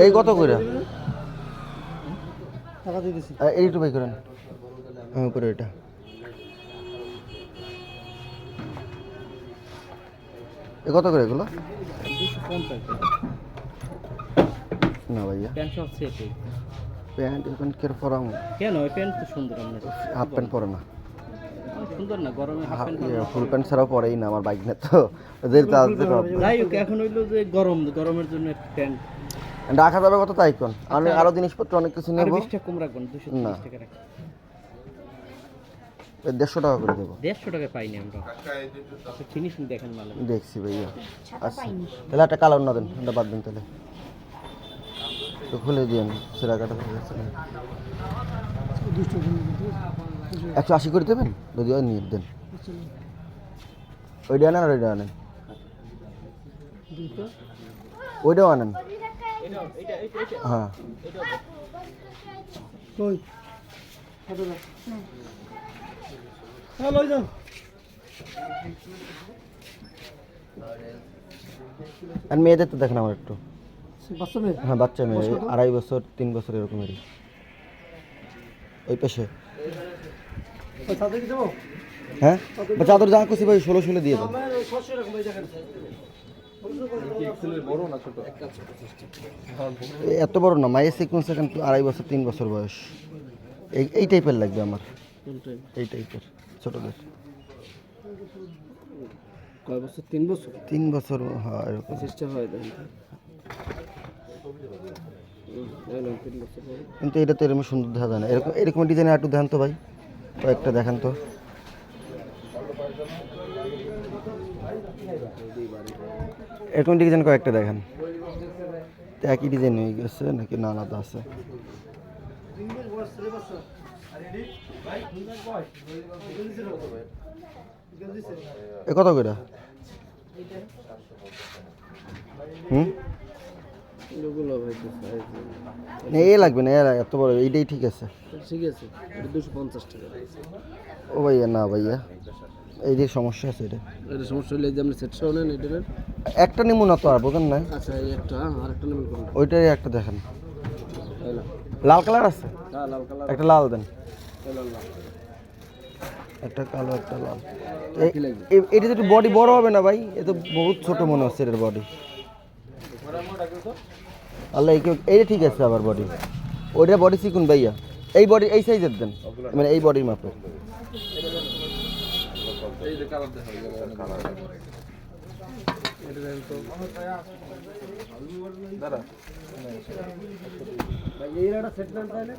এই কত করে এই একটু বাই করেন উপরে এটা এ কত করে এগুলো 250 না ভাইয়া প্যান্ট সব সেট প্যান্ট এখন কের পরাম কেন ওই প্যান্ট তো সুন্দর আপনার হাফ প্যান্ট পরে না সুন্দর না গরমে হাফ প্যান্ট ফুল প্যান্ট ছাড়াও পরেই না আমার বাইক না তো ওদের তাজে যাই হোক এখন হইলো যে গরমের জন্য প্যান্ট রাখা যাবে কত তাই কোন আমি আরো জিনিসপত্র অনেক কিছু নেব 20 টাকা কম রাখবেন 230 টাকা রাখি 150 টাকা করে দেব 150 টাকা পাইনি আমরা আচ্ছা ফিনিশিং দেখেন মাল দেখছি ভাইয়া আচ্ছা তাহলে একটা কালার না দেন এটা বাদ দেন তাহলে তো খুলে দিন সেরা কাটা হয়ে গেছে 180 করে দেবেন যদি হয় নিয়ে দেন ওইটা আনেন আর ওইটা আনেন ওইটাও আনেন হ্যাঁ আর মেয়েদের তো দেখেন আমার একটু হ্যাঁ বাচ্চা মেয়ে 2.5 বছর 3 বছর এরকমেরই ওই পেশে হ্যাঁ চাদর যা খুশি ভাই 16 দিয়ে দেন এত বড় না মায়ের সিকুয়েন্স এখন 2.5 বছর 3 বছর বয়স এই টাইপের লাগবে আমার এই টাইপের ছোটদের কয় বছর 3 বছর হ্যাঁ এরকম চেষ্টা হয় কিন্তু এটা তো এরকম সুন্দর দেখা যায় না এরকম ডিজাইন একটু দেখান তো ভাই কয়েকটা দেখান তো এরকম ডিজাইন কয়েকটা দেখান একই ডিজাইন হয়ে গেছে নাকি না আলাদা আছে এ কত করে এ লাগবে না এত বড় এইটাই ঠিক আছে 250 টাকা ও ভাইয়া না ভাইয়া এই যে সমস্যা আছে এটা সমস্যা হলে যে আপনি সেট সহ নেন এটা একটা নিমু না তো আর বোঝেন না আচ্ছা এই একটা আর একটা নিমু ওইটাই একটা দেখেন লাল কালার আছে হ্যাঁ লাল কালার একটা লাল দেন একটা কালো একটা লাল এটা তো বডি বড় হবে না ভাই এ তো বহুত ছোট মনে হচ্ছে এর বডি আল্লাহ এই ঠিক আছে আবার বডি ওইটা বডি চিকুন ভাইয়া এই বডি এই সাইজের দেন মানে এই বডির মাপে এই যে কালার দেখা কালার এটা দেন তো দাদা ভাই এইটা সেট দেন তাহলে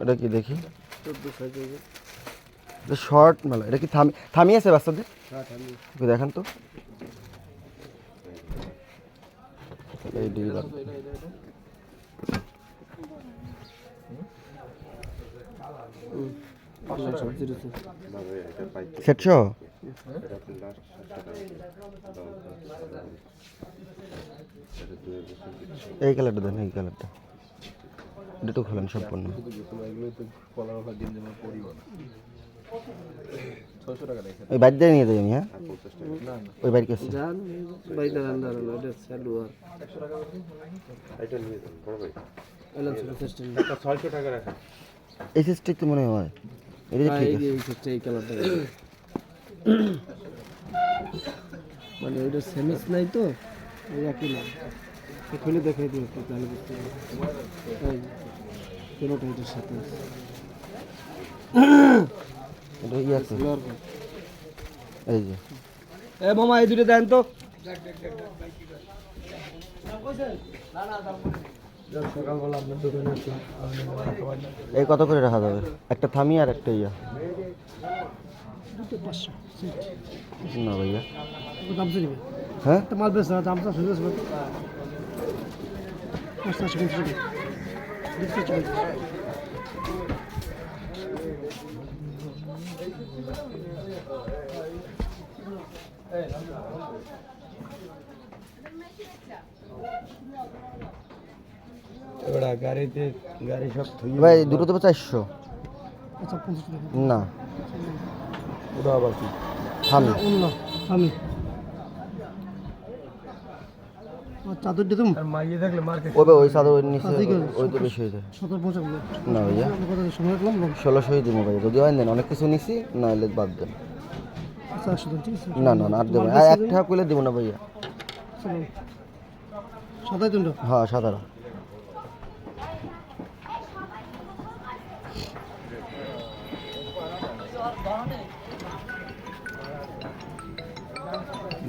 এটা কি দেখি 14 সাইজে এটা শর্ট মাল এটা কি থামি আছে বাচ্চাদের হ্যাঁ থামি দেখেন তো এই ডিল সেটশো এই কালারটা দেন এই কালারটা দুটো খোলেন সম্পূর্ণ ওই বাইক দিয়ে নিয়ে যাই আমি হ্যাঁ ওই বাইক আছে এই সিস্টেম তো মনে হয় এটা ঠিক আছে এই কালারটা মানে এটা সেমিস নাই তো এই একই না খুলে দেখাই দিই একটু তাহলে বুঝতে পারবেন কোনটা এটার সাথে এটা কি আছে এই যে এ মামা এই দুটো দেন তো সকালবেলা আপনার দোকানে আসলাম এই কত করে রাখা যাবে একটা থামি আর একটা ইয়া 500 না ভাইয়া দাম তো দিবে হ্যাঁ তো মাল বেচা দাম তো সুন্দর সুন্দর 550 টাকা এবারে গাড়িতে গাড়ি সব ভাই দুটো তো 400 আচ্ছা 50 টাকা না ওটা আবার কি থামি আমি চাদর দিতাম আর মাইয়ে থাকলে মার্কেট ওই চাদর ওই নিচে ওই তো বেশি হয়ে যায় 17-50 না ভাইয়া 1600 দিব ভাইয়া যদি হয় দেন অনেক কিছু নিছি না হলে বাদ দেন না না আর দেবো না এক টাকা কইলে দিব না ভাইয়া সাদাই তুন্ড হ্যাঁ সাদারা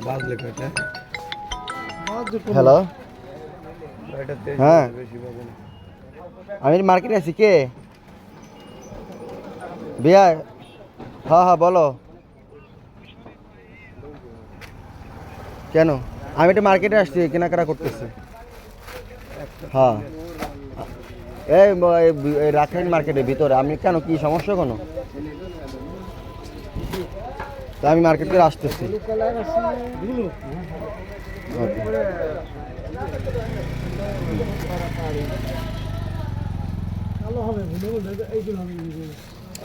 বাজলে কয়টা হ্যালো হ্যাঁ আমি মার্কেটে আছি কে বিয়া হ্যাঁ হ্যাঁ বলো কেন আমি একটা মার্কেটে আসছি কেনাকাটা করতেছি হ্যাঁ এই রাখাইন মার্কেটের ভিতরে আমি কেন কি সমস্যা কোনো তা আমি মার্কেট করে আসতেছি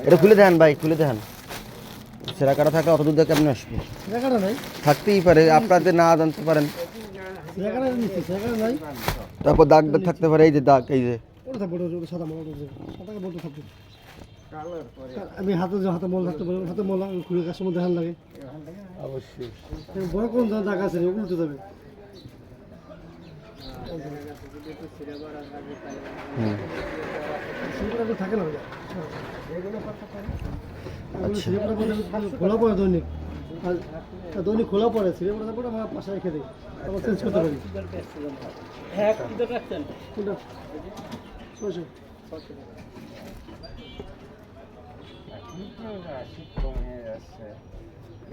এটা খুলে দেন ভাই খুলে দেন সেরা কাটা থাকলে অত দূর থেকে আপনি আসবে থাকতেই পারে আপনাদের না জানতে পারেন তারপর দাগ দাগ থাকতে পারে এই যে দাগ এই যে আমি হাতে হাতে মল থাকতে পারি হাতে মল খুলে কাছে মধ্যে হাল লাগে অবশ্যই বড় কোন দাগ আছে ওগুলো তো যাবে থাকে না খোলা পড়ে দৈনিক দৈনিক খোলা পড়ে ছিঁড়ে পড়ে তারপরে আমার পাশে রেখে দিই তারপর চেঞ্জ করতে পারি কোনটা 600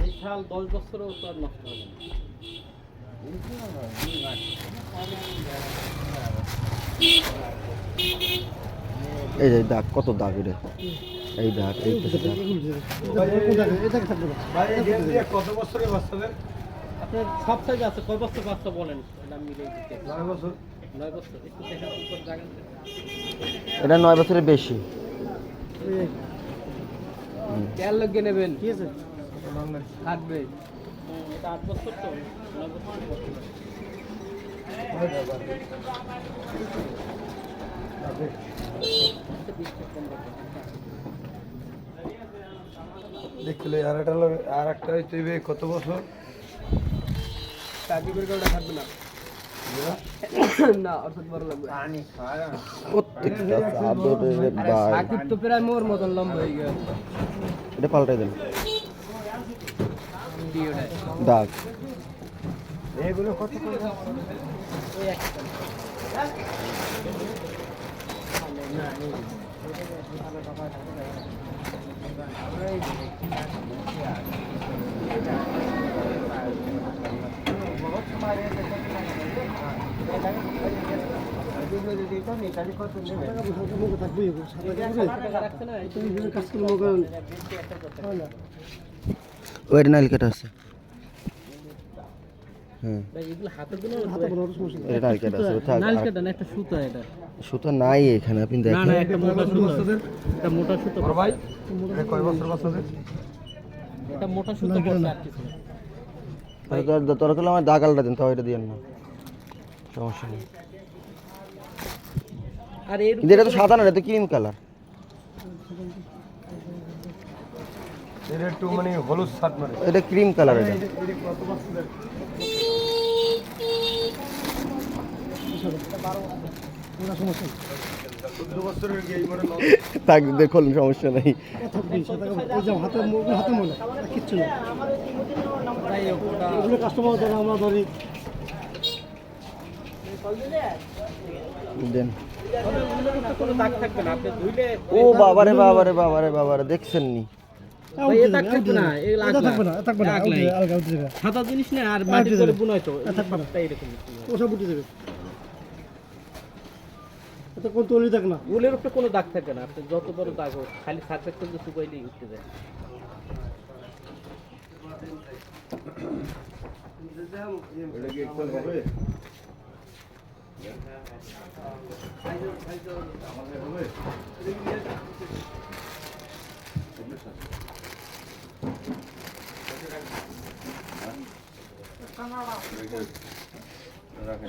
এই শাল 10 বছরও তো আর নষ্ট হবে না এই যে দাগ কত দাগ এটা এই দাগ এই কত বছরের বাচ্চাদের আপনার সব সাইজ আছে কয় বছর বাচ্চা বলেন এটা মিলে দিতে 9 বছর 9 বছর একটু দেখেন উপর জায়গা এটা 9 বছরের বেশি কেয়ার লগে নেবেন কি আছে থাকবে এটা 8 বছর তো 9 বছর দেখলে আর একটা হইতে কত বছর টাকি করে ওটা থাকবে না না অর্থাৎ বড় লাগবে প্রত্যেকটা চাদরের ভাই সাকিব তো প্রায় মোর মতন লম্বা হয়ে গেল এটা পাল্টাই দেন ভিডিওটা দাগ এগুলো কত করে ওই একটা ওই নাইল কেটে আছে হ্যাঁ এটা নাইল কেটে আছে একটা সুতা এটা সুতো নাই এখানে আপনি না দেখেন না একটা মোটা সুতা এটা মোটা সুতা ভাই এটা কয় বছর বাচ্চাদের এটা মোটা সুতা বসে আর কিছু না তোর কাছে আমার দাগ আলাদা দিন তাও এটা দিয়েন না সমস্যা নেই আর এর কিন্তু এটা তো সাদা না এটা তো ক্রিম কালার এটা একটু মানে হলুদ শার্ট মারে এটা ক্রিম কালার এটা কত বছরের সমস্যা 14 বছরের এই মডেল তাক দেখুন সমস্যা নেই হাতে মনে কিচ্ছু না এগুলো কাস্টমার যারা আমরা ধরি দেন কোনো দাগ থাকবে না আপনি ধুইলে ও বাবারে বাবারে বাবারে বাবারে দেখছেন নি ভাই এটা থাকবে না এই থাকবে না সাদা জিনিস না আর মাটি করে বুনাই তো থাকবে না তাই এরকম ওসব উঠে যাবে এটা কোন তলি দেখ না উলের উপরে কোনো দাগ থাকে না আপনি যত বড় দাগ হোক খালি সার্ফেক্ট করে শুকাইলেই উঠতে যায় হবে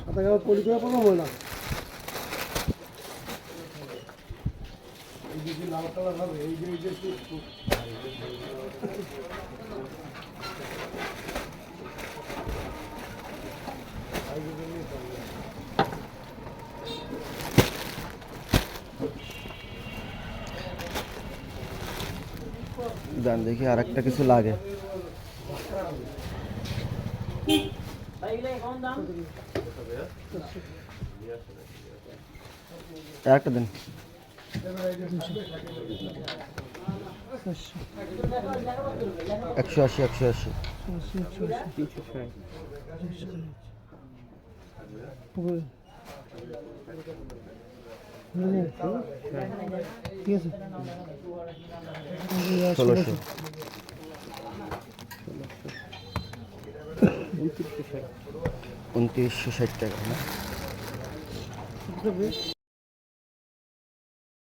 সাদা কাগজ পলি করে পড়বো ময়লা লাল কালার হবে এই যে দেন দেখি আর একটা কিছু লাগে। একটা দিন 180 180 ঠিক আছে 1600 2960 টাকা না?